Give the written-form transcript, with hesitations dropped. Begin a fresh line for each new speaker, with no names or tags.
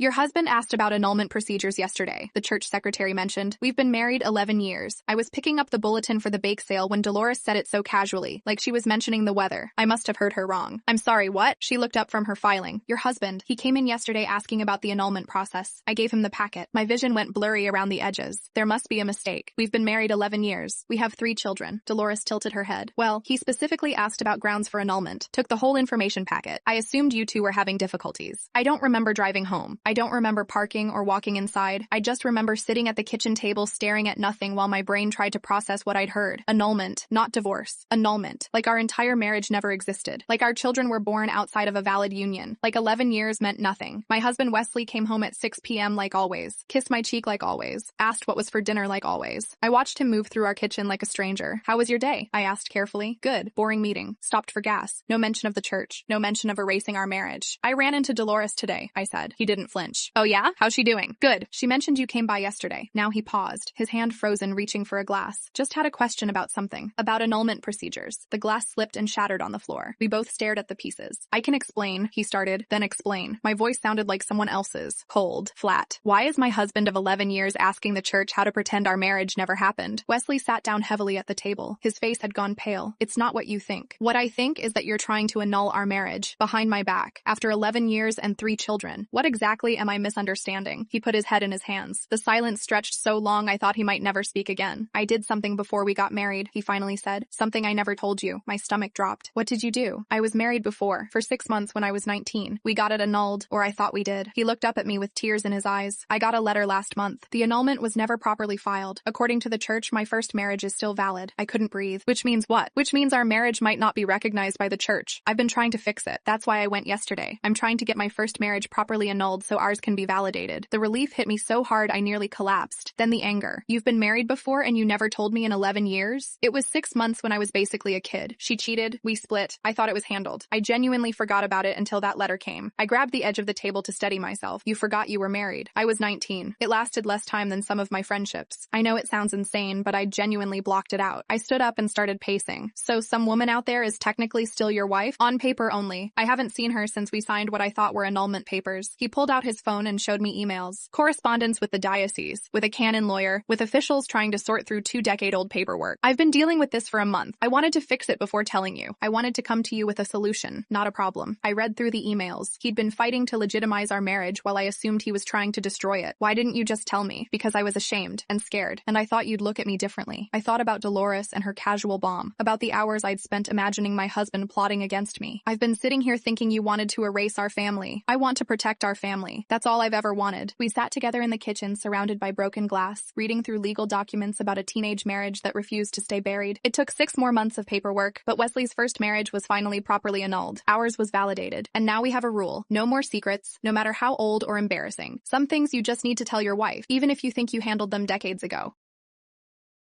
Your husband asked about annulment procedures yesterday, the church secretary mentioned. We've been married 11 years. I was picking up the bulletin for the bake sale when Dolores said it so casually, like she was mentioning the weather. I must have heard her wrong. I'm sorry, what? She looked up from her filing. Your husband. He came in yesterday asking about the annulment process. I gave him the packet. My vision went blurry around the edges. There must be a mistake. We've been married 11 years. We have 3 children. Dolores tilted her head. Well, he specifically asked about grounds for annulment. Took the whole information packet. I assumed you two were having difficulties. I don't remember driving home. I don't remember parking or walking inside. I just remember sitting at the kitchen table staring at nothing while my brain tried to process what I'd heard. Annulment, not divorce. Annulment. Like our entire marriage never existed. Like our children were born outside of a valid union. Like 11 years meant nothing. My husband Wesley came home at 6 p.m. like always. Kissed my cheek like always. Asked what was for dinner like always. I watched him move through our kitchen like a stranger. How was your day? I asked carefully. Good. Boring meeting. Stopped for gas. No mention of the church. No mention of erasing our marriage. I ran into Dolores today, I said. He didn't flinch. Oh yeah? How's she doing? Good. She mentioned you came by yesterday. Now he paused, his hand frozen, reaching for a glass. Just had a question about something. About annulment procedures. The glass slipped and shattered on the floor. We both stared at the pieces. I can explain, he started, then explain. My voice sounded like someone else's. Cold. Flat. Why is my husband of 11 years asking the church how to pretend our marriage never happened? Wesley sat down heavily at the table. His face had gone pale. It's not what you think. What I think is that you're trying to annul our marriage, behind my back, after 11 years and 3 children. What exactly am I misunderstanding? He put his head in his hands. The silence stretched so long I thought he might never speak again. I did something before we got married, he finally said. Something I never told you. My stomach dropped. What did you do? I was married before, for 6 months when I was 19. We got it annulled, or I thought we did. He looked up at me with tears in his eyes. I got a letter last month. The annulment was never properly filed. According to the church, my first marriage is still valid. I couldn't breathe. Which means what? Which means our marriage might not be recognized by the church. I've been trying to fix it. That's why I went yesterday. I'm trying to get my first marriage properly annulled so ours can be validated. The relief hit me so hard I nearly collapsed. Then the anger. You've been married before and you never told me in 11 years? It was 6 months when I was basically a kid. She cheated. We split. I thought it was handled. I genuinely forgot about it until that letter came. I grabbed the edge of the table to steady myself. You forgot you were married. I was 19. It lasted less time than some of my friendships. I know it sounds insane, but I genuinely blocked it out. I stood up and started pacing. So some woman out there is technically still your wife? On paper only. I haven't seen her since we signed what I thought were annulment papers. He pulled out his phone and showed me emails. Correspondence with the diocese, with a canon lawyer, with officials trying to sort through 2-decade-old paperwork. I've been dealing with this for a month. I wanted to fix it before telling you. I wanted to come to you with a solution, not a problem. I read through the emails. He'd been fighting to legitimize our marriage while I assumed he was trying to destroy it. Why didn't you just tell me? Because I was ashamed and scared, and I thought you'd look at me differently. I thought about Dolores and her casual bomb, about the hours I'd spent imagining my husband plotting against me. I've been sitting here thinking you wanted to erase our family. I want to protect our family. That's all I've ever wanted. We sat together in the kitchen surrounded by broken glass, reading through legal documents about a teenage marriage that refused to stay buried. It took 6 more months of paperwork, but Wesley's first marriage was finally properly annulled. Ours was validated. And now we have a rule. No more secrets, no matter how old or embarrassing. Some things you just need to tell your wife, even if you think you handled them decades ago.